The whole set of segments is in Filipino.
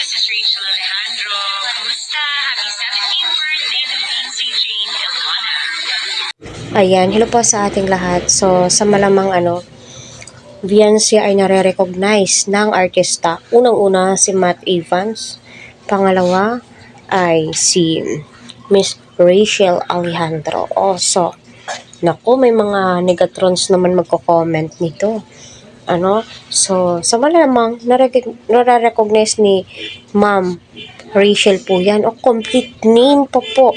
this is Rachel Alejandro. Kumusta? Happy 17th birthday to Lindsay Jane Ilona. Ayan, hello po sa ating lahat. So, sa malamang Beyonce ay nare-recognize ng artista. Unang-una si Matt Evans. Pangalawa ay si Miss Rachel Alejandro. So, naku, may mga negatrons naman magko-comment nito. So, sa malamang nare-recognize ni Ma'am Rachel po yan. Complete name pa po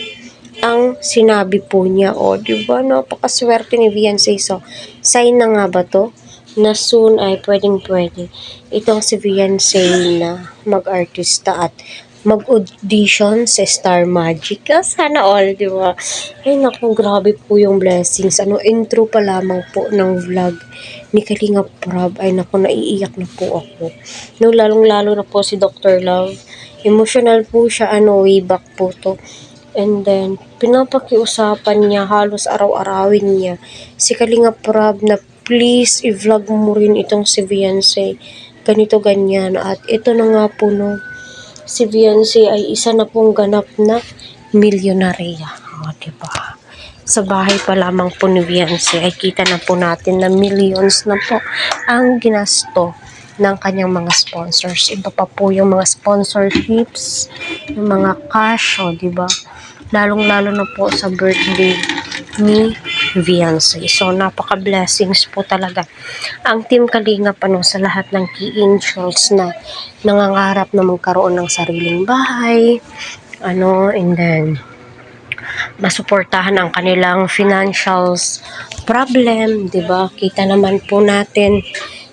ang sinabi po niya. Diba? Napakaswerte ni Beyonce. So, sign na nga ba to? Na soon ay pwedeng-pwede itong si Beyonce na mag-artista at mag-audition sa Star Magic. Sana all, di ba? Ay naku, grabe po yung blessings. Intro pa lamang po ng vlog ni Kalinga Prab. Ay naku, naiiyak na po ako. Lalong-lalo na po si Dr. Love. Emotional po siya, way back po to. And then, pinapakiusapan niya, halos araw-arawin niya si Kalinga Prab na please, i-vlog mo rin itong si Beyonce. Ganito, ganyan. At ito na nga po, si Beyonce ay isa na pong ganap na milyonarya. Diba? Sa bahay pa lamang po ni Beyonce ay kita na po natin na millions na po ang ginasto ng kanyang mga sponsors. Iba pa po yung mga sponsorships, yung mga cash, diba? Lalong-lalo na po sa birthday ni Beyonce. So, napaka-blessings po talaga ang Team Kalingap sa lahat ng key angels na nangangarap na magkaroon ng sariling bahay, and then masuportahan ang kanilang financials problem, diba? Kita naman po natin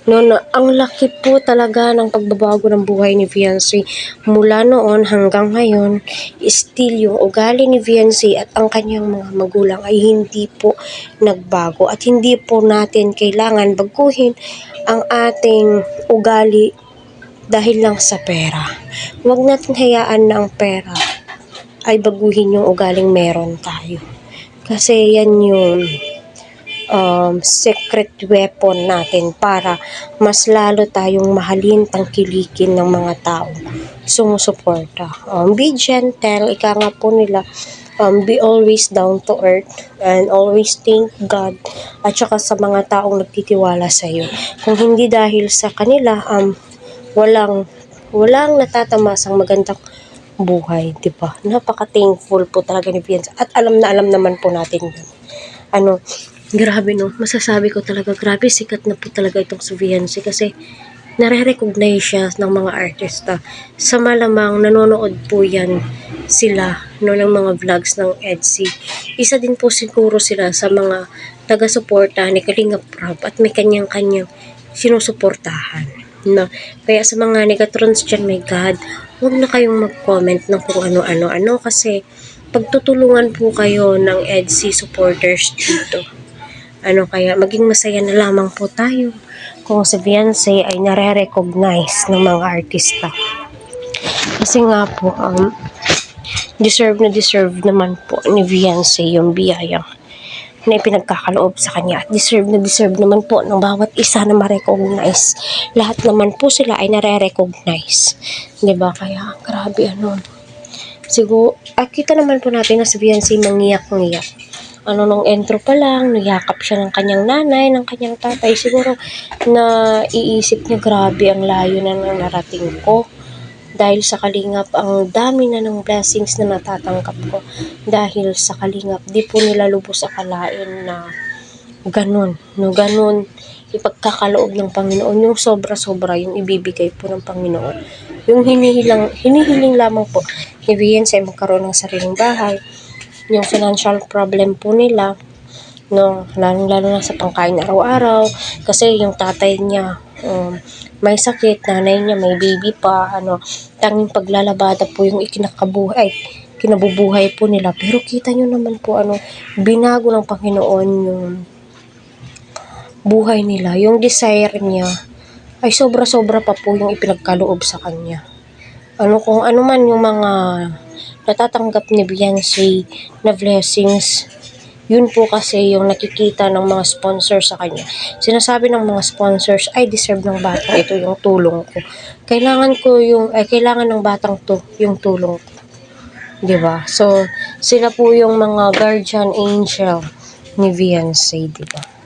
ang laki po talaga ng pagbabago ng buhay ni Beyonce mula noon hanggang ngayon. Still yung ugali ni Beyonce at ang kanyang mga magulang ay hindi po nagbago at hindi po natin kailangan baguhin ang ating ugali dahil lang sa pera. Huwag natin hayaan na ang pera ay baguhin yung ugaling meron tayo, kasi yan yung secret weapon natin para mas lalo tayong mahalin, tangkilikin ng mga tao sumusuporta. Be gentle, ika nga po nila, be always down to earth and always thank God at saka sa mga taong nagtitiwala sa iyo. Kung hindi dahil sa kanila, walang natatamasang magandang buhay, diba? Napaka-thankful po talaga ni Beyonce at alam naman po natin yun. Grabe masasabi ko talaga, grabe sikat na po talaga itong si Beyonce kasi nare-recognize siya ng mga artista. Sa malamang nanonood po yan sila ng mga vlogs ng EDC. Isa din po siguro sila sa mga taga-suporta ni Kalinga Prab at may kanyang-kanyang sinusuportahan. Kaya sa mga negatrons dyan, my God, huwag na kayong mag-comment ng kung ano-ano kasi pagtutulungan po kayo ng EDC supporters dito. Kaya maging masaya na lamang po tayo kung si Beyonce ay nare-recognize ng mga artista. Kasi nga po, deserve naman po ni Beyonce yung biyaya na ipinagkakaloob sa kanya. At deserve naman po ng bawat isa na ma-recognize. Lahat naman po sila ay nare-recognize. Diba? Kaya, grabe siguro, kita naman po natin na si Beyonce mangiyak-ngiyak. Nung intro pa lang, niyakap siya ng kanyang nanay, ng kanyang tatay. Siguro na iisip niya, grabe ang layo na narating ko. Dahil sa Kalingap, ang dami na ng blessings na natatanggap ko. Dahil sa Kalingap, di po nila lubos akalain na ganun ipagkakaloob ng Panginoon. Yung sobra-sobra, yung ibibigay po ng Panginoon. Yung hinihiling lamang po ni Beyonce ay magkaroon ng sariling bahay. Yung financial problem po nila, lalong-lalo na sa pangkain araw-araw, kasi yung tatay niya may sakit, nanay niya may baby pa, tanging paglalabada po yung kinabubuhay po nila. Pero kita nyo naman po, binago ng Panginoon yung buhay nila. Yung desire niya ay sobra-sobra pa po yung ipinagkaloob sa kanya. Kung ano man yung mga natatanggap ni Beyonce na blessings, Yun po kasi yung nakikita ng mga sponsors sa kanya. Sinasabi ng mga sponsors, ay deserve ng batang ito yung tulong ko. Kailangan ng batang to yung tulong ko. 'Di ba? So, sila po yung mga guardian angel ni Beyonce, 'di ba?